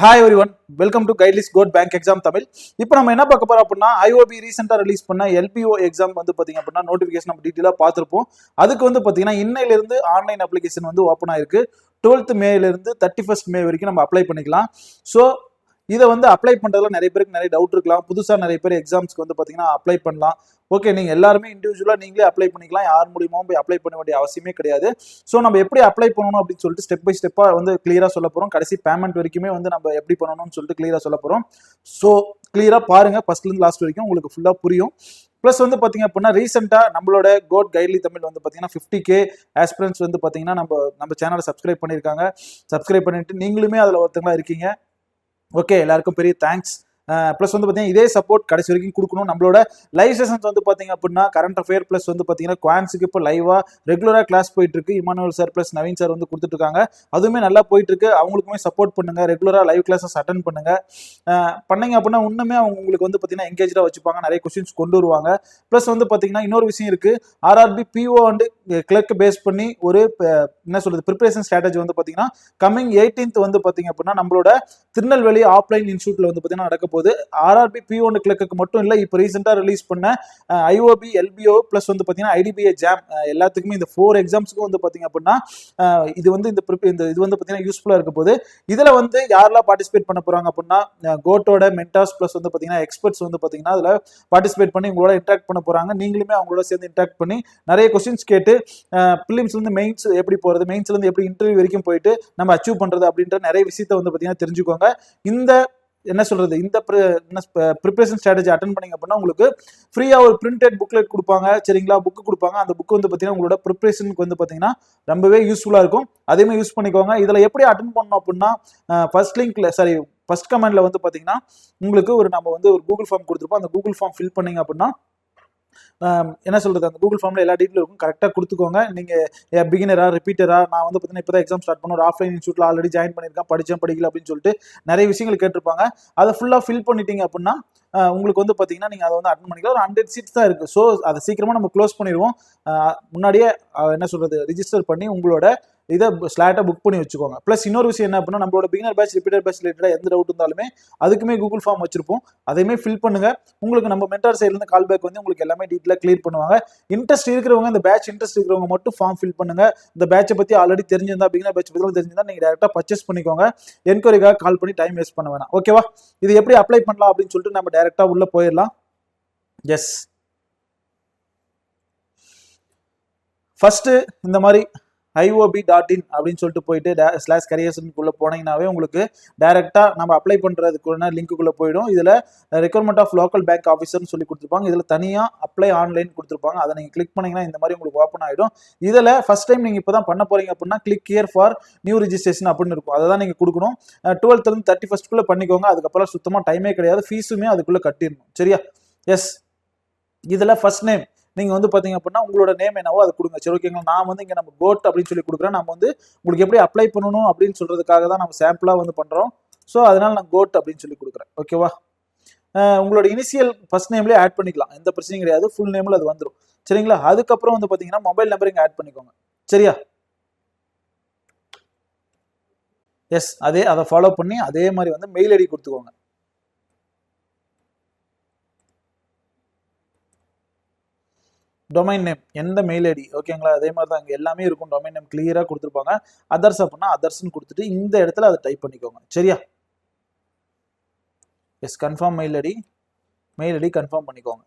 Hi everyone, welcome to kitelist code bank exam Tamil. இப்போ நம்ம என்ன பார்க்க போறோம் அப்படின்னா, ஐஓபி ரீசெண்டாக ரிலீஸ் பண்ண எல்பிஓ எக்ஸாம் வந்து பார்த்தீங்க அப்படின்னா நோட்டிஃபிகேஷன் நம்ம டீட்டெயிலாக பார்த்துருப்போம். அதுக்கு வந்து பார்த்தீங்கன்னா இன்னையிலிருந்து ஆன்லைன் அப்ளிகேஷன் வந்து ஓப்பன் ஆயிருக்கு. 12th மேலேருந்து 31st மே வரைக்கும் நம்ம அப்ளை பண்ணிக்கலாம். ஸோ இதை வந்து அப்ளை பண்ணுறதுல நிறைய பேருக்கு நிறைய டவுட் இருக்கலாம். புதுசாக நிறைய பேர் எக்ஸாம்ஸ்க்கு வந்து பார்த்தீங்கன்னா அப்ளை பண்ணலாம். ஓகே, நீங்கள் எல்லாருமே இண்டிவிஜுவலாக நீங்களே அப்ளை பண்ணிக்கலாம். யார் மூலியமாகவும் போய் அப்ளை பண்ண வேண்டிய அவசியமே கிடையாது. ஸோ நம்ம எப்படி அப்ளை பண்ணணும் அப்படின்னு சொல்லிட்டு ஸ்டெப் பை ஸ்டெப்பாக வந்து கிளியராக சொல்ல போகிறோம். கடைசி பேமெண்ட் வரைக்குமே வந்து நம்ம எப்படி பண்ணணும்னு சொல்லிட்டு கிளியராக சொல்ல போகிறோம். ஸோ கிளியராக பாருங்கள், ஃபர்ஸ்ட்லேருந்து லாஸ்ட் வரைக்கும் உங்களுக்கு ஃபுல்லாக புரியும். ப்ளஸ் வந்து பார்த்தீங்க அப்படின்னா ரீசெண்டாக நம்மளோட கோட் கைட்லி தமிழ் வந்து பார்த்தீங்கன்னா 50K ஆஸ்பிரன்ஸ் வந்து பார்த்தீங்கன்னா நம்ம சேனலை சப்ஸ்கிரைப் பண்ணியிருக்காங்க. சப்ஸ்கிரைப் பண்ணிட்டு நீங்களுமே அதில் ஒருத்தங்களா இருக்கீங்க. ஓகே, எல்லாருக்கும் பெரிய தேங்க்ஸ். ப்ளஸ் வந்து பார்த்தீங்கன்னா இதே சப்போர்ட் கடைசி வரைக்கும் கொடுக்கணும். நம்மளோட லைவ் செஷன்ஸ் வந்து பார்த்தீங்க அப்படின்னா கரண்ட் அஃபேர் ப்ளஸ் வந்து பார்த்தீங்கன்னா குவான்ஸுக்கு இப்போ லைவாக ரெகுலராக கிளாஸ் போயிட்டு இருக்கு. Emmanuel sir plus Naveen sir வந்து கொடுத்துட்டு இருக்காங்க. அதுவுமே நல்லா போயிட்டு இருக்கு. அவங்களுக்குமே சப்போர்ட் பண்ணுங்க. ரெகுலராக லைவ் கிளாஸஸ் அட்டன் பண்ணுங்க. பண்ணீங்க அப்படின்னா இன்னுமே அவங்க உங்களுக்கு வந்து பார்த்தீங்கன்னா எங்கேஜாக வச்சுப்பாங்க. நிறைய கொஸ்டின்ஸ் கொண்டு வருவாங்க. ப்ளஸ் வந்து பார்த்தீங்கன்னா இன்னொரு விஷயம் இருக்கு. RRB PO and clerk base பண்ணி ஒரு என்ன சொல்றது ப்ரிப்பரேஷன் ஸ்ட்ராட்டஜி வந்து பார்த்தீங்கன்னா கம்மிங் 18th வந்து பார்த்தீங்க அப்படின்னா நம்மளோட திருநெல்வேலி ஆஃப்லைன் இன்ஸ்டியூட்ல வந்து பார்த்தீங்கன்னா நடக்க போகுது. ஆர்ஆர்பி பிஓ கிளர்க்கு மட்டும் இல்லை, இப்போ ரீசெண்டாக ரிலீஸ் பண்ண ஐஓபி எல்பிஓ ப்ளஸ் வந்து பார்த்தீங்கன்னா ஐடிபிஐ ஜாம் எல்லாத்துக்குமே இந்த 4 எக்ஸாம்ஸ்க்கும் வந்து பார்த்தீங்க அப்படின்னா இது வந்து இந்த இது வந்து பார்த்தீங்கன்னா யூஸ்ஃபுல்லாக இருக்க போது. இதில் வந்து யாரெல்லாம் பார்ட்டிசிபேட் பண்ண போகிறாங்க அப்படின்னா கோட்டோட மென்டார்ஸ் ப்ளஸ் வந்து பார்த்தீங்கன்னா எக்ஸ்பர்ட்ஸ் வந்து பார்த்தீங்கன்னா அதில் பார்ட்டிசிபேட் பண்ணி உங்களோட இன்ட்ராக்ட் பண்ண போகிறாங்க. நீங்களுமே அவங்களோட சேர்ந்து இன்ட்ராக்ட் பண்ணி நிறைய கொஸ்டின்ஸ் கேட்டு பிலிம்ஸ்லேருந்து மெயின்ஸ் எப்படி போகிறது, மெயின்ஸ்லேருந்து எப்படி இன்டர்வியூ வரைக்கும் போயிட்டு நம்ம அச்சீவ் பண்ணுறது அப்படின்ற நிறைய விஷயத்தை வந்து பார்த்தீங்கன்னா தெரிஞ்சுக்கோங்க. இந்த என்ன சொல்றது இந்த ப்ரிப்பரேஷன் ஸ்ட்ராட்டஜி அட்டன் பண்ணீங்க அப்படின்னா உங்களுக்கு ஃப்ரீயா ஒரு பிரிண்டட் புக்லெட் கொடுப்பாங்க. சரிங்களா, புக்கு கொடுப்பாங்க. அந்த புக் வந்து பார்த்தீங்கன்னா உங்களோட ப்ரிப்பரேஷனுக்கு வந்து பார்த்தீங்கன்னா ரொம்பவே யூஸ்ஃபுல்லா இருக்கும். அதையுமே யூஸ் பண்ணிக்கோங்க. இதில் எப்படி அட்டன் பண்ணணும் அப்படின்னா ஃபர்ஸ்ட் கமெண்ட்ல வந்து பார்த்தீங்கன்னா உங்களுக்கு நம்ம வந்து ஒரு கூகுள் ஃபார்ம் கொடுத்துருப்போம். அந்த கூகுள் ஃபார்ம் ஃபில் பண்ணீங்க அப்படின்னா என்ன சொல்றது அந்த கூகுள் ஃபார்ம்ல எல்லா டீட்டெயிலும் இருக்கும். கரெக்டாக கொடுத்துக்கோங்க. நீங்க பிகினரா ரிப்பீட்டரா, நான் வந்து பார்த்தீங்கன்னா இப்போ தான் எக்ஸாம் ஸ்டார்ட் பண்ண ஒரு ஆஃப்லைன் இன்ஸ்டியூட்ல ஆல்ரெடி ஜாயின் பண்ணியிருக்கேன், படிச்சேன் படிக்கல அப்படின்னு சொல்லிட்டு நிறைய விஷயங்கள் கேட்டிருப்பாங்க. அதை ஃபுல்லாக ஃபில் பண்ணிட்டீங்க அப்படின்னா உங்களுக்கு வந்து பார்த்தீங்கன்னா நீங்கள் அதை வந்து அட்டன் பண்ணிக்கலாம். ஒரு 100 சீட்ஸ் தான் இருக்குது. ஸோ அதை சீக்கிரமாக நம்ம க்ளோஸ் பண்ணிடுவோம். முன்னாடியே என்ன சொல்றது ரிஜிஸ்டர் பண்ணி உங்களோட இதை ஸ்லாட்டை புக் பண்ணி வச்சுக்கோங்க. ப்ளஸ் இன்னொரு விஷயம் என்ன அப்படின்னா நம்மளோட பிகினர் பேட்ச் ரிப்பீட்டர் பேட்ச் ரிலேட்டடாக எந்த டவுட் இருந்தாலுமே அதுக்குமே கூகுள் ஃபார்ம் வச்சிருப்போம். அதையுமே ஃபில் பண்ணுங்க. உங்களுக்கு நம்ம மென்டார் சைட்லேருந்து கால் பேக் வந்து உங்களுக்கு எல்லாமே டீட்டெயிலாக கிளியர் பண்ணுவாங்க. இன்ட்ரெஸ்ட் இருக்கிறவங்க இந்த பேட்ச் இன்ட்ரெஸ்ட் இருக்கிறவங்க மட்டும் ஃபார்ம் ஃபில் பண்ணுங்க. இந்த பேட்சை பற்றி ஆல்ரெடி தெரிஞ்சிருந்தா பிகினர் பேட்ச் பற்றி தெரிஞ்சிருந்தா நீங்கள் டேரெக்டாக பர்ச்சேஸ் பண்ணிக்கோங்க. என்கொயரிக்காக கால் பண்ணி டைம் வேஸ்ட் பண்ண வேணாம். ஓகேவா? இது எப்படி அப்ளை பண்ணலாம் அப்படின்னு சொல்லிட்டு நம்ம டேரெக்டாக உள்ள போயிடலாம். எஸ், ஃபர்ஸ்ட் இந்த மாதிரி IOB.in அப்படின்னு சொல்லிட்டு போயிட்டு /careers போனீங்கன்னாவே உங்களுக்கு டைரக்டா நம்ம அப்ளை பண்றதுக்குள்ள லிங்க்குள்ள போயிடும். இதுல ரெக்யர்மெண்ட் ஆஃப் லோக்கல் பேங்க் ஆஃபீஸர்னு சொல்லி கொடுத்துருப்பாங்க. இதுல தனியா அப்ளை ஆன்லைன் கொடுத்துருப்பாங்க. அதை நீங்க கிளிக் பண்ணீங்கன்னா இந்த மாதிரி உங்களுக்கு ஓப்பன் ஆயிடும். இதுல ஃபர்ஸ்ட் டைம் நீங்க இப்பதான் பண்ண போறீங்க அப்படின்னா click here for new registration அப்படின்னு இருக்கும். அதை தான் நீங்க கொடுக்கணும். 12th இருந்து 31st பண்ணிக்கோங்க. அதுக்கப்புறம் சுத்தமா டைமே கிடையாது. ஃபீஸுமே அதுக்குள்ள கட்டிடணும். சரியா? எஸ், இதுல ஃபர்ஸ்ட் நேம் நீங்க வந்து பாத்தீங்க அப்படின்னா உங்களோட நேம் என்னவோ அது கொடுங்க. சரி, ஓகேங்களா? நான் வந்து இங்க நம்ம கோட் அப்படின்னு சொல்லி கொடுக்குறேன். நம்ம வந்து உங்களுக்கு எப்படி அப்ளை பண்ணணும் அப்படின்னு சொல்றதுக்காக தான் நம்ம சாம்பிளா வந்து பண்றோம். ஸோ அதனால நான் கோட் அப்படின்னு சொல்லி கொடுக்குறேன். ஓகேவா? உங்களோட இனிஷியல் ஃபர்ஸ்ட் நேம்லேயே ஆட் பண்ணிக்கலாம். எந்த பிரச்சனையும் கிடையாது. ஃபுல் நேம்ல அது வந்துடும். சரிங்களா? அதுக்கப்புறம் வந்து பாத்தீங்கன்னா மொபைல் நம்பர் இங்க ஆட் பண்ணிக்கோங்க. சரியா? எஸ், அதை ஃபாலோ பண்ணி அதே மாதிரி வந்து மெயில் ஐடி கொடுத்துக்கோங்க. டொமைன் நேம் எந்த மெயில் ஐடி, ஓகேங்களா? அதே மாதிரி தான் அங்கே எல்லாமே இருக்கும். டொமைன் நேம் கிளியராக கொடுத்துருப்பாங்க. அதர்ஸ் அப்படின்னா அதர்ஸ்ன்னு கொடுத்துட்டு இந்த இடத்துல அதை டைப் பண்ணிக்கோங்க. சரியா? Yes, confirm mail ID confirm பண்ணிக்கோங்க.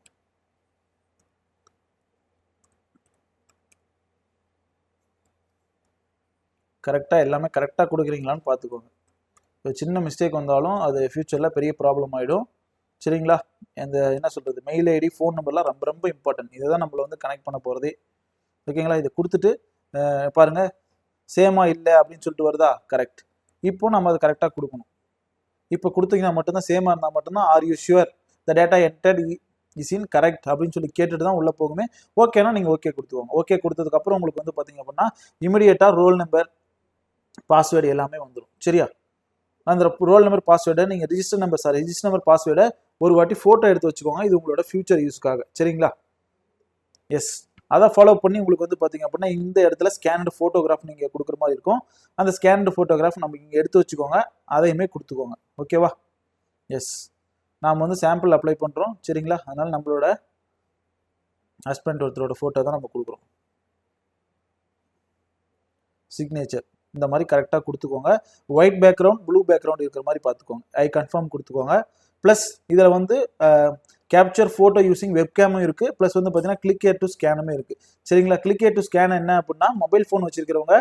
கரெக்டாக எல்லாமே கரெக்டாக கொடுக்குறீங்களான்னு பார்த்துக்கோங்க. இப்போ சின்ன மிஸ்டேக் வந்தாலும் அது ஃபியூச்சரில் பெரிய ப்ராப்ளம் ஆகிடும். சரிங்களா? இந்த என்ன சொல்றது மெயில் ஐடி ஃபோன் நம்பர்லாம் ரொம்ப ரொம்ப இம்பார்ட்டன்ட். இதை தான் நம்மளை வந்து கனெக்ட் பண்ண போகிறதே. ஓகேங்களா? இதை கொடுத்துட்டு பாருங்க சேமா இல்லை அப்படின்னு சொல்லிட்டு வருதா? கரெக்ட். இப்போ நம்ம அதை கரெக்டாக கொடுக்கணும். இப்போ கொடுத்தீங்கன்னா மட்டும்தான் சேமா இருந்தால் மட்டும்தான் are you sure the data entered is in correct அப்படின்னு சொல்லி கேட்டுட்டு தான் உள்ள போகுமே. ஓகேனா நீங்கள் ஓகே கொடுத்துக்கோங்க. ஓகே கொடுத்ததுக்கப்புறம் உங்களுக்கு வந்து பார்த்தீங்க அப்படின்னா இமிடியேட்டாக ரோல் நம்பர் பாஸ்வேர்டு எல்லாமே வந்துடும். சரியா? அந்த ரோல் நம்பர் பாஸ்வேர்டை நீங்கள் ரிஜிஸ்டர் நம்பர் பாஸ்வேர்டை ஒரு வாட்டி ஃபோட்டோ எடுத்து வச்சுக்கோங்க. இது உங்களோட ஃபியூச்சர் யூஸ்க்காக. சரிங்களா? எஸ், அதை ஃபாலோ பண்ணி உங்களுக்கு வந்து பார்த்தீங்க அப்படின்னா இந்த இடத்துல ஸ்கேன்டு ஃபோட்டோகிராஃப் நீங்கள் கொடுக்குற மாதிரி இருக்கும். அந்த ஸ்கேன்டு ஃபோட்டோகிராஃப் நம்ம இங்கே எடுத்து வச்சுக்கோங்க, அதையுமே கொடுத்துக்கோங்க. ஓகேவா? எஸ், நாம் வந்து சாம்பிள் அப்ளை பண்ணுறோம் சரிங்களா. அதனால் நம்மளோட ஹஸ்பண்ட் ஒருத்தரோட ஃபோட்டோ தான் நம்ம கொடுக்குறோம். சிக்னேச்சர் இந்த மாதிரி கரெக்டாக கொடுத்துக்கோங்க. ஒயிட் பேக்ரவுண்ட் ப்ளூ பேக்ரவுண்ட் இருக்கிற மாதிரி பார்த்துக்கோங்க. ஐ கன்ஃபார்ம் கொடுத்துக்கோங்க. ப்ளஸ் இதில் வந்து கேப்சர் ஃபோட்டோ யூசிங் வெப்கேமும் இருக்குது. ப்ளஸ் வந்து பார்த்தீங்கன்னா கிளிக் ஹியர் டு ஸ்கேனுமே இருக்குது சரிங்களா. கிளிக் ஹியர் டு ஸ்கேன் என்ன அப்படின்னா, மொபைல் ஃபோன் வச்சிருக்கிறவங்க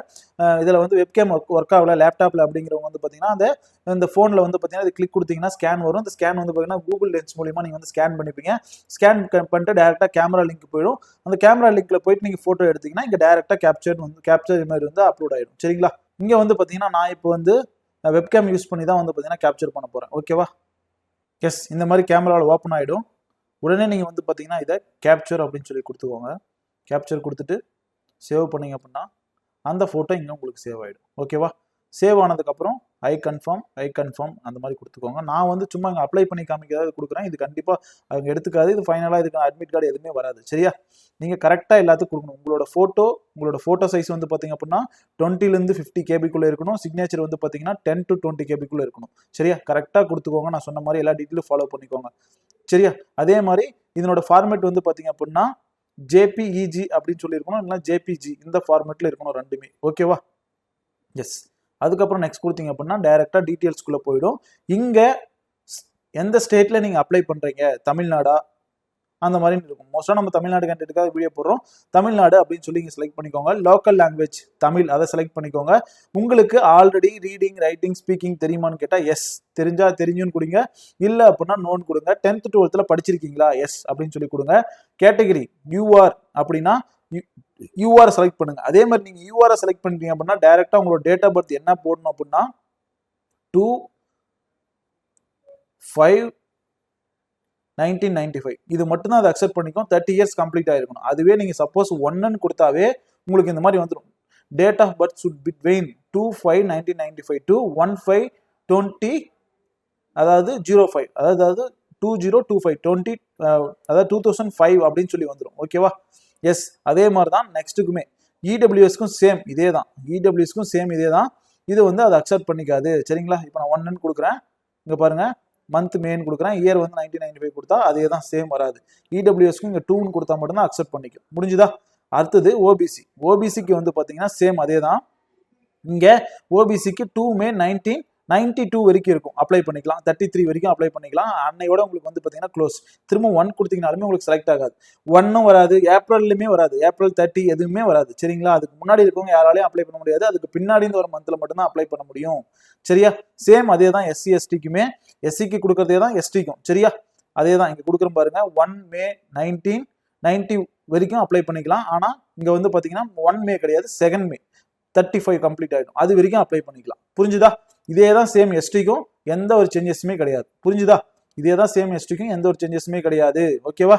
இதில் வந்து வெப்கேம் ஒர்க் ஆகல லேப்டாப்பில் அப்படிங்கிறவங்க வந்து பார்த்தீங்கன்னா இந்த ஃபோனில் வந்து பார்த்தீங்கன்னா இது கிளிக் கொடுத்தீங்கன்னா ஸ்கேன் வரும். இந்த ஸ்கேன் வந்து பார்த்தீங்கன்னா கூகுள் லென்ஸ் மூலிமா நீங்கள் வந்து ஸ்கேன் பண்ணிப்பீங்க. ஸ்கேன் பண்ணிட்டு டேரெக்டாக கேமரா லிங்க் போயிடும். அந்த கேமரா லிங்க்கில் போயிட்டு நீங்கள் ஃபோட்டோ எடுத்தீங்கன்னா இங்கே டேரெக்டாக கேப்சர் மாதிரி வந்து அப்லோட் ஆகிடும் சரிங்களா. இங்கே வந்து பார்த்தீங்கன்னா நான் இப்போ வந்து வெப்கேம் யூஸ் பண்ணி தான் வந்து பார்த்தீங்கன்னா கேப்சர் பண்ண போகிறேன். ஓகேவா? எஸ், இந்த மாதிரி கேமராவில் ஓப்பன் ஆகிடும். உடனே நீங்கள் வந்து பார்த்தீங்கன்னா இதை கேப்சர் அப்படின்னு சொல்லி கொடுத்துக்கோங்க. கேப்சர் கொடுத்துட்டு சேவ் பண்ணிங்க அப்படின்னா அந்த ஃபோட்டோ இங்கே உங்களுக்கு சேவ் ஆகிடும். ஓகேவா? சேவ் ஆனதுக்கப்புறம் ஐ கன்ஃபார்ம் அந்த மாதிரி கொடுத்துக்கோங்க. நான் வந்து சும்மா இங்கே அப்ளை பண்ணி காமிக்கிறதாவது கொடுக்குறேன். இது கண்டிப்பாக அவங்க எடுத்துக்காது. இது ஃபைனலாக இதுக்கு அட்மிட் கார்டு எதுவுமே வராது சரியா. நீங்கள் கரெக்டாக எல்லாத்துக்கும் கொடுக்கணும். உங்களோட ஃபோட்டோ சைஸ் வந்து பார்த்தீங்க அப்படின்னா 20 to 50 கேபிக்குள்ளே இருக்கணும். சிக்னேச்சர் வந்து பார்த்தீங்கன்னா 10 to 20 கேபிக்குள்ளே இருக்கணும் சரியா. கரெக்டாக கொடுத்துக்கோங்க. நான் சொன்ன மாதிரி எல்லா டீட்டெயிலும் ஃபாலோ பண்ணிக்கோங்க சரியா. அதே மாதிரி இதனோட ஃபார்மேட் வந்து பார்த்தீங்க அப்படின்னா ஜேபிஇஜி அப்படின்னு சொல்லியிருக்கணும், இல்லைன்னா ஜேபிஜி இந்த ஃபார்மேட்டில் இருக்கணும் ரெண்டுமே. ஓகேவா? எஸ், அதுக்கப்புறம் நெக்ஸ்ட் கொடுத்தீங்க அப்படின்னா டைரெக்டாக டீட்டெயில்ஸ்குள்ளே போயிடும். இங்கே எந்த ஸ்டேட்டில் நீங்கள் அப்ளை பண்ணுறீங்க, தமிழ்நாடா அந்த மாதிரி இருக்கும். மோஸ்ட்டாக நம்ம தமிழ்நாடு கேண்டிடேட்டுக்காக வீடியோ போடுறோம். தமிழ்நாடு அப்படின்னு சொல்லி இங்கே செலக்ட் பண்ணிக்கோங்க. லோக்கல் லாங்குவேஜ் தமிழ் அதை செலக்ட் பண்ணிக்கோங்க. உங்களுக்கு ஆல்ரெடி ரீடிங் ரைட்டிங் ஸ்பீக்கிங் தெரியுமான்னு கேட்டால் எஸ், தெரிஞ்சுன்னு கொடுங்க. இல்லை அப்படின்னா நோன் கொடுங்க. 10th 12th படிச்சிருக்கீங்களா, எஸ் அப்படின்னு சொல்லி கொடுங்க. கேட்டகரி யூஆர் அப்படின்னா யூஆர் செலக்ட் பண்ணுங்க. அதே மாதிரி நீங்கள் யூஆரை செலக்ட் பண்ணிட்டீங்க அப்படின்னா டைரெக்டாக உங்களோட டேட் ஆஃப் பர்த் என்ன போடணும் அப்படின்னா 2/5/1995 இது மட்டும் தான் அதை அக்செப்ட் பண்ணிக்கும். 30 years கம்ப்ளீட் ஆயிருக்கணும். அதுவே நீங்க சப்போஸ் 1ன்னு கொடுத்தாவே உங்களுக்கு இந்த மாதிரி வந்துடும். Date of birth should between 2/5/1995 to 1/5/20 அதாவது 05 அதாவது 2025 அதாவது 2005 அப்படின்னு சொல்லி வந்துடும். ஓகேவா? எஸ், அதே மாதிரி தான் நெக்ஸ்ட்டுக்குமே இடபிள்யூஎஸ்க்கும் சேம் இதே தான். இடபிள்யூஎஸ்க்கும் சேம் இதே தான். இது வந்து அதை அக்செப்ட் பண்ணிக்காது சரிங்களா. இப்போ நான் 1ன்னு கொடுக்குறேன். இங்கே பாருங்க, மந்த் மேன்னு கொடுக்குறேன். இயர் வந்து 1995 கொடுத்தா அதே தான், சேம் வராது. இடபிள்யூஎஸ்க்கும் இங்கே 2ன்னு கொடுத்தா மட்டும்தான் அக்செப்ட் பண்ணிக்கும். முடிஞ்சுதா? அடுத்தது ஓபிசிக்கு வந்து பார்த்தீங்கன்னா சேம் அதே தான். இங்கே ஓபிசிக்கு 2 May 1992 வரைக்கும் இருக்கும், அப்ளை பண்ணிக்கலாம். 33 வரைக்கும் அப்ளை பண்ணிக்கலாம். அன்னையோட உங்களுக்கு வந்து பார்த்தீங்கன்னா க்ளோஸ். திரும்ப 1 கொடுத்தீங்கனாலுமே உங்களுக்கு செலக்ட் ஆகாது. 1ம் வராது, ஏப்ரல்லுமே வராது, April 30 எதுவுமே வராது சரிங்களா. அதுக்கு முன்னாடி இருக்கவங்க யாராலையும் அப்ளை பண்ண முடியாது. அதுக்கு பின்னாடி இந்த ஒரு மந்த்ல மட்டும்தான் அப்ளை பண்ண முடியும் சரியா. சேம் அதே தான் SC STக்குமே. SCக்கு கொடுக்கறதே தான் STக்கும் சரியா. அதே தான் இங்கே கொடுக்குறோம் பாருங்க. 1 May 1990 வரைக்கும் அப்ளை பண்ணிக்கலாம். ஆனால் இங்கே வந்து பார்த்தீங்கன்னா 1 May கிடையாது, 2 May 35 கம்ப்ளீட் ஆகிடும். அது வரைக்கும் அப்ளை பண்ணிக்கலாம். புரிஞ்சுதா? இதே தான் சேம் எஸ்டிக்கும், எந்த ஒரு சேஞ்சஸுமே கிடையாது. புரிஞ்சுதா? இதே தான் சேம் எஸ்டிக்கும், எந்த ஒரு சேஞ்சஸுமே கிடையாது. ஓகேவா?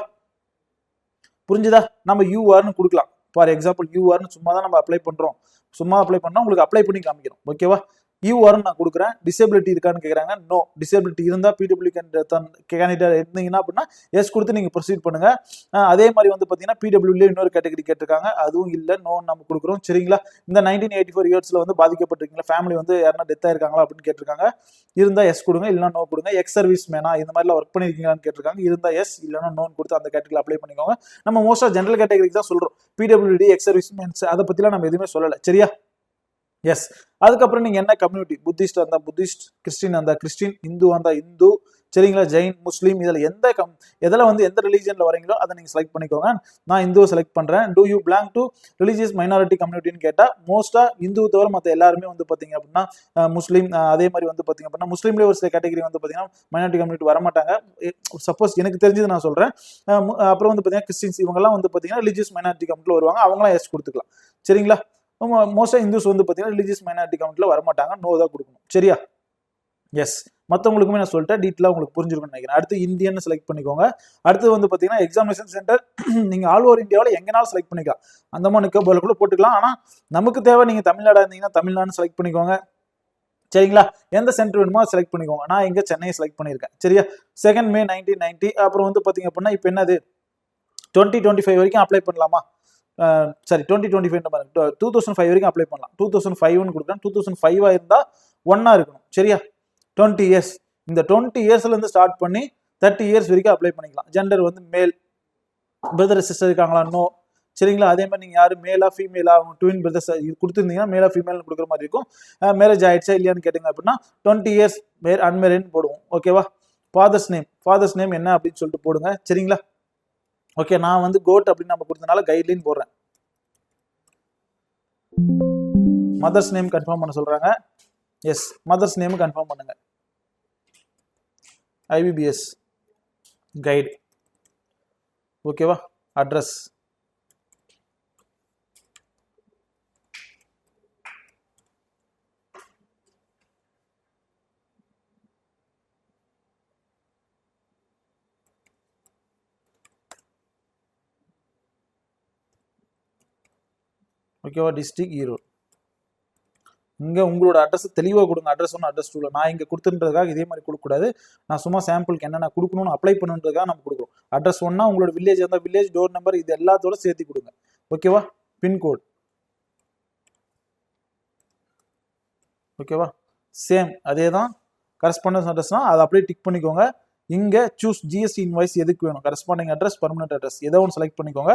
புரிஞ்சுதா? நம்ம யூஆர்னு கொடுக்கலாம். ஃபார் எக்ஸாம்பிள் யூஆர்னு சும்மா தான் நம்ம அப்ளை பண்றோம். சும்மா அப்ளை பண்ணா உங்களுக்கு அப்ளை பண்ணி காமிக்கிறோம். ஓகேவா? யூஆர்னு நான் கொடுக்குறேன். டிசேபிலிட்டி இருக்கான்னு கேட்குறாங்க. நோ. டிசேபிலிட்டி இருந்தால் பிடபிள்யூ கேண்டிடேட் இருந்தீங்கன்னா அப்படின்னா எஸ் கொடுத்து நீங்கள் ப்ரொசீட் பண்ணுங்க. அதே மாதிரி வந்து பார்த்தீங்கன்னா பிடபிள்யூல இன்னொரு கேட்டகரி கேட்டிருக்காங்க. அதுவும் இல்லை, நோ நம்ம கொடுக்குறோம் சரிங்களா. இந்த 1984 இயர்ஸ்ல வந்து பாதிக்கப்பட்டிருக்கீங்களா, ஃபேமிலி வந்து யாருன்னா டெத் ஆயிருக்காங்களா அப்படின்னு கேட்டிருக்காங்க. இருந்தா எஸ் கொடுங்க, இல்லைன்னா நோ கொடுங்க. எக்ஸ் சர்வீஸ் மேனா இந்த மாதிரிலாம் ஒர்க் பண்ணிருக்கீங்களான்னு கேட்டிருக்காங்க. இருந்தா எஸ், இல்லைன்னா நோன் கொடுத்து அந்த கேட்டகரியில் அப்ளை பண்ணிக்கோங்க. நம்ம மோஸ்டா ஜென்ரல் கேட்டகரிக்கு தான் சொல்றோம். பிடபிள்யூடி, எக்ஸ் சர்வீஸ் மேன்ஸ் அதை பத்திலாம் நம்ம எதுவுமே சொல்லலை சரியா. எஸ். அதுக்கப்புறம் நீங்க என்ன கம்யூனிட்டி, புத்திஸ்ட் அந்த புத்திஸ்ட், கிறிஸ்டின் அந்த கிறிஸ்டின், இந்து அந்த இந்து சரிங்களா, ஜெயின், முஸ்லீம் இதில் எதில் வந்து எந்த ரிலீஜியனில் வரீங்களோ அதை நீங்கள் செலக்ட் பண்ணிக்கோங்க. நான் இந்துவை செலக்ட் பண்ணுறேன். Do you belong to religious minority கம்யூனிட்டின்னு கேட்டால் மோஸ்ட்டாக இந்து தவிர மற்ற எல்லாருமே வந்து பார்த்தீங்க அப்படின்னா முஸ்லீம். அதே மாதிரி வந்து பார்த்தீங்க அப்படின்னா முஸ்லீம்லேயே ஒரு சில கேட்டகரி வந்து பார்த்தீங்கன்னா மைனாரிட்டி கம்யூனிட்டி வரமாட்டாங்க. சப்போஸ் எனக்கு தெரிஞ்சது நான் சொல்கிறேன். அப்புறம் வந்து பார்த்தீங்கன்னா கிறிஸ்டின்ஸ் இவங்கெல்லாம் வந்து பார்த்தீங்கன்னா ரிலீஜியஸ் மைனாரிட்டி கம்யூனிட்டியில் வருவாங்க. அவங்களாம் எஸ் கொடுத்துக்கலாம் சரிங்களா. மோஸ்ட்டாக இந்துஸ் வந்து பார்த்தீங்கன்னா ரிலீஜியஸ் மைனாரிட்டி கவுண்ட்டில் வரமாட்டாங்க, நோ தான் கொடுக்கணும் சரியா. எஸ், மற்றவங்களுக்குமே நான் சொல்லிட்டேன், டீட்டெயிலாக உங்களுக்கு புரிஞ்சிருக்குன்னு நினைக்கிறேன். அடுத்து இந்தியன்னு செலக்ட் பண்ணிக்கோங்க. அடுத்து வந்து பார்த்தீங்கன்னா எக்ஸாமினேஷன் சென்டர் நீங்கள் ஆல் ஓவர் இந்தியாவில் எங்கேனாலும் செலக்ட் பண்ணிக்கலாம். அந்தமான் நிக்கோபார்ல கூட போட்டுக்கலாம். ஆனால் நமக்கு தேவை நீங்கள் தமிழ்நாடு இருந்தீங்கன்னா தமிழ்நாடு செலக்ட் பண்ணிக்கோங்க சரிங்களா. எந்த சென்டர் வேணுமோ செலக்ட் பண்ணிக்கோங்க. நான் இங்கே சென்னையை செலக்ட் பண்ணியிருக்கேன் சரியா. 2 May 1990. அப்புறம் வந்து பார்த்தீங்க அப்படின்னா இப்போ என்னது 2025 வரைக்கும் அப்ளை பண்ணலாமா? சாரி 2025 2005 வரைக்கும் அப்ளை பண்ணலாம். 2005 கொடுக்குறேன். 2005 இருந்தால் 1 இருக்கணும். சரியா? 20 இயர்ஸ். இந்த 20 இயர்ஸ்ல இருந்து ஸ்டார்ட் பண்ணி 30 இயர்ஸ் வரைக்கும் அப்ளை பண்ணிக்கலாம். ஜெண்டர் வந்து மேல். பிரதர் சிஸ்டர் இருக்காங்களா? நோ. சரிங்களா? அதே மாதிரி நீங்கள் யாரும் மேலா ஃபீமேலா அவங்க ட்வின் பிரதர்ஸ் கொடுத்துருந்தீங்கன்னா மேலா ஃபீமேல்னு கொடுக்குற மாதிரி இருக்கும். மேரேஜ் ஆயிடுச்சா இல்லையான்னு கேட்டிங்க அப்படின்னா 20 இயர்ஸ் அன்மேரிட்னு போடுவோம். ஓகேவா? ஃபாதர்ஸ் நேம் என்ன அப்படின்னு சொல்லிட்டு போடுங்க. சரிங்களா? ஓகே, நான் வந்து கோட் அப்படின்னு நம்ம கொடுத்தனால கைட்லைன் போடுறேன். மதர்ஸ் நேம் கன்ஃபார்ம் பண்ண சொல்றாங்க. எஸ், மதர்ஸ் நேம் கன்ஃபார்ம் பண்ணுங்க. IBBS guide. ஓகேவா? அட்ரஸ். ஓகேவா? டிஸ்ட்ரிக்ட் ஈரோடு. இங்கே உங்களோட அட்ரஸ் தெளிவாக கொடுங்க. Address 1 address 2. நான் இங்கே கொடுத்துன்றதுக்காக இதே மாதிரி கொடுக்கக்கூடாது. நான் சும்மா சாம்பிளுக்கு என்னென்ன கொடுக்கணும்னு அப்ளை பண்ணுன்றதுக்காக நம்ம கொடுக்குறோம். அட்ரஸ் 1னா உங்களோட வில்லேஜ் இருந்தால் வில்லேஜ், டோர் நம்பர் இது எல்லாத்தோட சேர்த்து கொடுங்க. ஓகேவா? பின்கோட். ஓகேவா? சேம் அதே தான். கரஸ்பாண்டன்ஸ் அட்ரஸ்னா அதை அப்படியே டிக் பண்ணிக்கோங்க. இங்கே சூஸ் ஜிஎஸ்டி இன்வாய்ஸ் எதுக்கு வேணும்? கரஸ்பாண்டிங் அட்ரஸ், பர்மனெண்ட் அட்ரஸ் ஏதோ ஒன்று செலக்ட் பண்ணிக்கோங்க.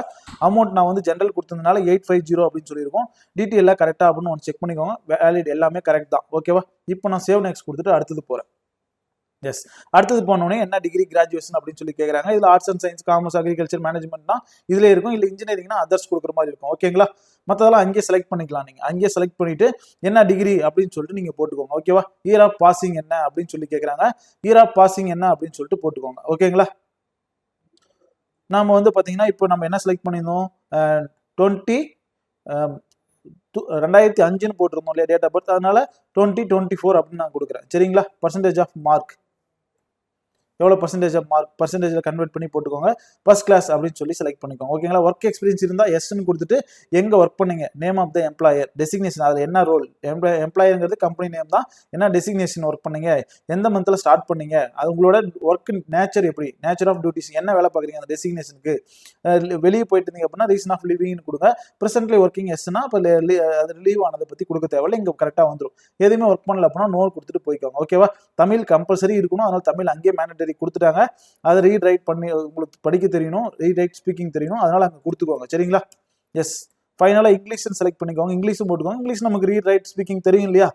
அமௌண்ட் நான் வந்து ஜென்ரல் கொடுத்ததுனால 850 அப்படின்னு சொல்லியிருக்கோம். டீட்டெயிலாக கரெக்டாக அப்படின்னு ஒன்று செக் பண்ணிக்கோங்க. வேலிட் எல்லாமே கரெக்ட் தான். ஓகேவா? இப்போ நான் சேவ் நெக்ஸ்ட் கொடுத்துட்டு அடுத்தது போகிறேன். எஸ், அடுத்தது போனோடனே என்ன டிகிரி கிராஜுவேஷன் அப்படின்னு சொல்லி கேட்குறாங்க. இதில் arts and science, commerce, agriculture, மேனேஜ்மெண்ட்னா இதில் இருக்கும். இல்லை இன்ஜினியரிங்னா அதர்ஸ் கொடுக்குற மாதிரி இருக்கும். ஓகேங்களா? மற்றதெல்லாம் அங்கேயே செலக்ட் பண்ணிக்கலாம். நீங்கள் அங்கேயே செலக்ட் பண்ணிட்டு என்ன டிகிரி அப்படின்னு சொல்லிட்டு நீங்கள் போட்டுக்கோங்க. ஓகேவா? இயர் ஆஃப் பாசிங் என்ன அப்படின்னு சொல்லி கேட்குறாங்க. இயர் ஆஃப் பாசிங் என்ன அப்படின்னு சொல்லிட்டு போட்டுக்கோங்க. ஓகேங்களா? நாம வந்து பார்த்தீங்கன்னா இப்போ நம்ம என்ன செலக்ட் பண்ணியிருந்தோம்? 2005 போட்டிருந்தோம் இல்லையா டேட் ஆஃப் பர்த். அதனால 2024 அப்படின்னு நான் கொடுக்குறேன். சரிங்களா? பர்சன்டேஜ் ஆஃப் மார்க் எவ்வளோ பர்சன்டேஜ் ஆஃப் மார்க் பர்சன்டேஜில் கன்வெர்ட் பண்ணி போட்டுக்கோங்க. ஃபர்ஸ்ட் கிளாஸ் அப்படின்னு சொல்லி செலக்ட் பண்ணிக்கோங்க. ஓகேங்களா? ஒர்க் எக்ஸ்பீரியன்ஸ் இருந்தால் எஸ்ன்னு கொடுத்துட்டு எங்கே ஒர்க் பண்ணீங்க, name of the employer, designation, அதில் என்ன ரோல், எம்ப்ளாயருங்கிறது கம்பெனி நேம் தான், என்ன டெசிக்னேஷன் ஒர்க் பண்ணீங்க, எந்த மந்தில் ஸ்டார்ட் பண்ணீங்க, அது உங்களோட ஒர்க் நேச்சர் எப்படி, நேச்சர் ஆஃப் டியூட்டிஸ் என்ன வேலை பார்க்குறீங்க அந்த டெசிக்னேஷனுக்கு, வெளியே போயிட்டு இருந்தீங்க அப்படின்னா ரீசன் ஆஃப் லிவிங்னு கொடுங்க. ப்ரெசென்ட்லி ஒர்க்கிங் எஸ்னா இப்போ அது ரிலீவ் ஆனதை பற்றி கொடுக்க தேவையில்லை. இங்கே கரெக்டாக வந்துடும். எதுவுமே ஒர்க் பண்ணல அப்படின்னா நோ கொடுத்துட்டு போய்க்கோங்க. ஓகேவா? தமிழ் கம்பல்சரி இருக்கணும். அதனால தமிழ் அங்கேயே மேண்டேட்டரி கொடுத்துட்டாங்க. அதை ரீட் ரைட் பண்ணி உங்களுக்கு படிக்க தெரியணும், ரீட் ரைட் ஸ்பீக்கிங் தெரியணும். அதனால அங்கே கொடுத்துக்கோங்க. சரிங்களா? எஸ், ஃபைனலாக இங்கிலீஷ் செலக்ட் பண்ணிக்கோங்க. இங்கிலீஷும் போட்டுக்கோங்க. இங்கிலீஷ் நமக்கு ரீட் ரைட் ஸ்பீக்கிங் தெரியும் இல்லையா?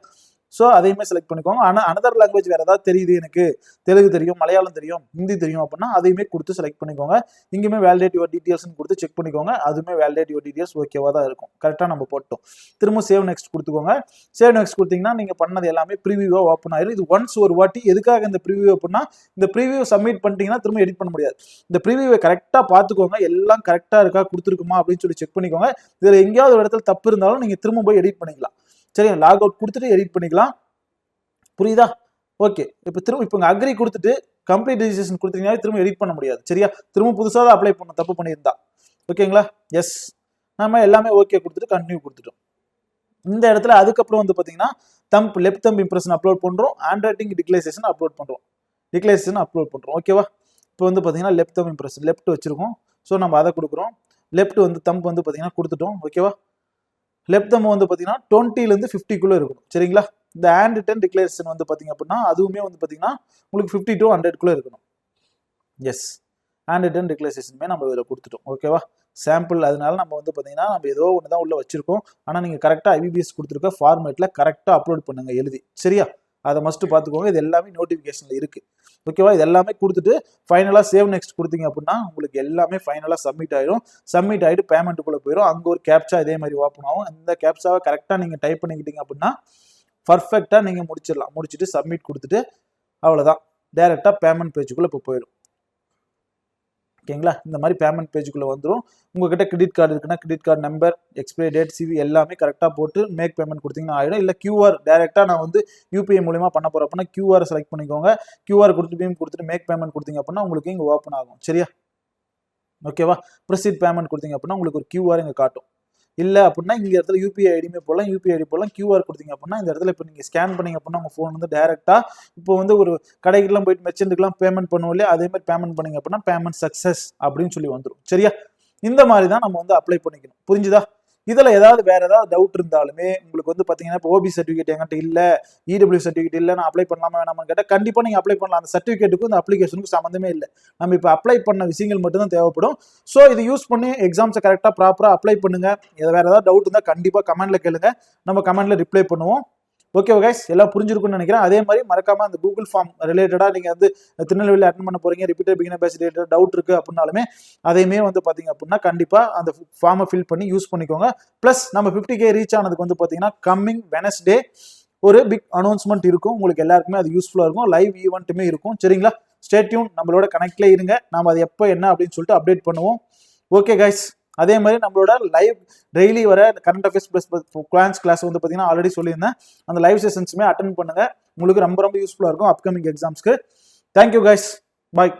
ஸோ அதையுமே செலக்ட் பண்ணிக்கோங்க. ஆனால் அனதர் லாங்குவேஜ் வேறு ஏதாவது தெரியுது, எனக்கு தெலுங்கு தெரியும், மலையாளம் தெரியும், ஹிந்தி தெரியும் அப்படின்னா அதையுமே கொடுத்து செலக்ட் பண்ணிக்கோங்க. இங்கேயுமே வேலிடேட் யுவர் டீட்டெயில்ஸ்னு கொடுத்து செக் பண்ணிக்கோங்க. அதுவுமே வேலிடேட் யுவர் டீட்டெயில்ஸ் ஓகேவா தான் இருக்கும். கரெக்டாக நம்ம போட்டோம். திரும்ப சேவ் நெக்ஸ்ட் கொடுத்துக்கோங்க. சேவ் நெக்ஸ்ட் கொடுத்தீங்கன்னா நீங்கள் பண்ணது எல்லாமே ப்ரிவியூவாக ஓப்பன் ஆயிடும். இது ஒன்ஸ் ஒரு வாட்டி. எதுக்காக இந்த ப்ரிவியூ அப்படின்னா இந்த ப்ரிவியூ சப்மிட் பண்ணிட்டீங்கன்னா திரும்ப எடிட் பண்ண முடியாது. இந்த ப்ரிவியூவை கரெக்டாக பார்த்துக்கோங்க. எல்லாம் கரெக்டாக இருக்கா, கொடுத்துருக்குமா அப்படின்னு சொல்லி செக் பண்ணிக்கோங்க. இதில் எங்கேயாவது ஒரு இடத்துல தப்பு இருந்தாலும் நீங்கள் திரும்ப போய் எடிட் பண்ணிக்கலாம். சரியா? லாக் அவுட் கொடுத்துட்டு எடிட் பண்ணிக்கலாம். புரியுதா? ஓகே. இப்போ அக்ரி கொடுத்துட்டு கம்ப்ளீட் ரெஜிஸ்ட்ரேஷன் கொடுத்தீங்கன்னா திரும்ப எடிட் பண்ண முடியாது. சரியா? திரும்ப புதுசாக தான் அப்ளை பண்ண தப்பு பண்ணியிருந்தா. ஓகேங்களா? எஸ், நம்ம எல்லாமே ஓகே கொடுத்துட்டு கண்டினியூ கொடுத்துட்டோம். இந்த இடத்துல அதுக்கப்புறம் வந்து பார்த்தீங்கன்னா லெஃப்ட் தம்ப் இம்ப்ரெஷன் அப்லோட் பண்ணுறோம். ஹேண்ட் ரைட்டிங் டிக்ளரேஷன் அப்லோட் பண்ணுறோம். ஓகேவா? இப்போ வந்து பார்த்தீங்கன்னா லெஃப்ட் தம்ப் இம்ப்ரெஷன் லெஃப்ட் வச்சிருக்கோம். ஸோ நம்ம அதை கொடுக்குறோம். லெஃப்ட் வந்து தம்ப் வந்து பார்த்தீங்கன்னா கொடுத்துட்டோம். ஓகேவா? லெஃப்ட் தம்ப் வந்து பார்த்தீங்கன்னா 20லேருந்து 50க்குள்ளே இருக்கணும். சரிங்களா? இந்த ஹேண்ட் ரிட்டன் டிக்ளரேஷன் வந்து பார்த்தீங்க அப்படின்னா அதுவுமே வந்து பார்த்தீங்கன்னா உங்களுக்கு 50 to 100க்குள்ளே இருக்கணும். எஸ், ஹேண்ட் ரிட்டன் டிக்ளரேஷனுமே நம்ம இதில் கொடுத்துட்டோம். ஓகேவா? சாம்பிள். அதனால நம்ம வந்து பார்த்தீங்கன்னா நம்ம ஏதோ ஒன்று தான் உள்ளே வச்சிருக்கோம். ஆனால் நீங்கள் கரெக்டாக IBBS கொடுத்துருக்க ஃபார்மேட்டில் கரெக்டாக அப்லோட் பண்ணுங்க எழுதி. சரியா? அதை மஸ்ட் பார்த்துக்கோங்க. இது எல்லாமே நோட்டிஃபிகேஷனில் இருக்குது. ஓகேவா? இது எல்லாமே கொடுத்துட்டு ஃபைனலாக சேவ் நெக்ஸ்ட் கொடுத்தீங்க அப்படின்னா உங்களுக்கு எல்லாமே ஃபைனலாக சப்மிட் ஆயிடும். சப்மிட் ஆகிட்டு பேமெண்ட்டுக்குள்ளே போயிடும். அங்கே ஒரு கேப்சா இதே மாதிரி ஓப்பன் ஆகும். இந்த கேப்சாவை கரெக்டாக நீங்கள் டைப் பண்ணிக்கிட்டீங்க அப்படின்னா பர்ஃபெக்டாக நீங்கள் முடிச்சிடலாம். முடிச்சுட்டு சப்மிட் கொடுத்துட்டு அவ்வளோதான். டைரெக்டாக பேமெண்ட் பேஜுக்குள்ளே இப்போ போயிடும். ஓகேங்களா? இந்த மாதிரி பேமெண்ட் பேஜுக்குள்ளே வந்துடும். உங்ககிட்ட கிரெடிட் கார்டு இருக்குன்னா credit card number, expiry date, CV எல்லாமே கரெக்டாக போட்டு மேக் பேமெண்ட் கொடுத்தீங்கன்னா ஆகிடும். இல்லை QR டேரெக்டாக நான் வந்து UPI மூலியமாக பண்ண போகிறேன் அப்படின்னா QR செலக்ட் பண்ணிக்கோங்க. QR கொடுத்துட்டு மேக் பேமெண்ட் கொடுத்தீங்க அப்படின்னா உங்களுக்கு இங்கே ஓப்பன் ஆகும். சரியா? ஓகேவா? ப்ரொசீட் பேமெண்ட் கொடுத்தீங்க அப்படின்னா உங்களுக்கு ஒரு QR இங்கே காட்டும். இல்லை அப்படின்னா இங்கே இடத்துல UPI ஐடியுமே போடலாம், UPI ஐடி போடலாம். QR கொடுத்தீங்க அப்படின்னா இந்த இடத்துல இப்போ நீங்கள் ஸ்கேன் பண்ணிங்க அப்படின்னா உங்கள் ஃபோன் வந்து டேரெக்டாக இப்போ வந்து ஒரு கடைக்கெல்லாம் போயிட்டு மெர்ச்சென்ட்டுக்கெல்லாம் பேமெண்ட் பண்ணுவோம் இல்லையா? அதே மாதிரி பேமெண்ட் பண்ணிங்க அப்படின்னா பேமெண்ட் சக்ஸஸ் அப்படின்னு சொல்லி வந்துடும். சரியா? இந்த மாதிரி தான் நம்ம வந்து அப்ளை பண்ணிக்கணும். புரிஞ்சுதா? இதுல ஏதாவது வேற ஏதாவது டவுட் இருந்தாலுமே உங்களுக்கு வந்து பாத்தீங்கன்னா இப்போ ஓபி சர்டிஃபிகேட் என்கிட்ட இல்ல, இடபிள்யூ சர்டிஃபிகேட் இல்ல, நான் அப்ளை பண்ணலாமா வேணாமான்னு கேட்டா கண்டிப்பா நீங்க அப்ளை பண்ணலாம். அந்த சர்டிஃபிகேட்டுக்கும் இந்த அப்ளிகேஷனுக்கும் சம்மந்தமே இல்லை. நம்ம இப்போ அப்ளை பண்ண விஷயங்கள் மட்டும் தான் தேவைப்படும். ஸோ இது யூஸ் பண்ணி எக்ஸாம்ஸை கரெக்டாக ப்ராப்பராக அப்ளை பண்ணுங்க. வேற ஏதாவது டவுட் இருந்தால் கண்டிப்பாக கமெண்ட்ல கேளுங்க, நம்ம கமெண்ட்ல ரிப்ளை பண்ணுவோம். ஓகே கைஸ், எல்லாம் புரிஞ்சிருக்கும்னு நினைக்கிறேன். அதே மாதிரி மறக்காம அந்த கூகுள் ஃபார்ம் ரிலேட்டடா நீங்க வந்து திருநெல்வேலி அட்டன் பண்ண போறீங்க, repeated beginner batch related doubt இருக்கு அப்படின்னாலுமே அதையுமே வந்து பாத்தீங்க அப்படின்னா கண்டிப்பா அந்த ஃபார்மை ஃபில் பண்ணி யூஸ் பண்ணிக்கோங்க. பிளஸ் நம்ம 50K ரீச் ஆனதுக்கு வந்து பாத்தீங்கன்னா கம்மிங் வெனஸ்டே ஒரு பிக் அனௌன்ஸ்மெண்ட் இருக்கும். உங்களுக்கு எல்லாருக்குமே அது யூஸ்ஃபுல்லா இருக்கும். லைவ் ஈவெண்ட்டுமே இருக்கும். சரிங்களா? ஸ்டே டியூன், நம்மளோட கனெக்ட்ல இருங்க. நாம அது எப்போ என்ன அப்படின்னு சொல்லிட்டு அப்டேட் பண்ணுவோம். ஓகே கைஸ், அதே மாதிரி நம்மளோட லைவ் டெய்லி வர கரண்ட் அஃபேர்ஸ் பிளஸ் கிளாஸ் வந்து பார்த்தீங்கன்னா ஆல்ரெடி சொல்லியிருந்தேன். அந்த லைவ் செஷன்ஸுமே அட்டன் பண்ணுங்க. உங்களுக்கு ரொம்ப ரொம்ப யூஸ்ஃபுல்லாக இருக்கும் அப்கமிங் எக்ஸாம்ஸ்க்கு. தேங்க்யூ கைஸ், பாய்.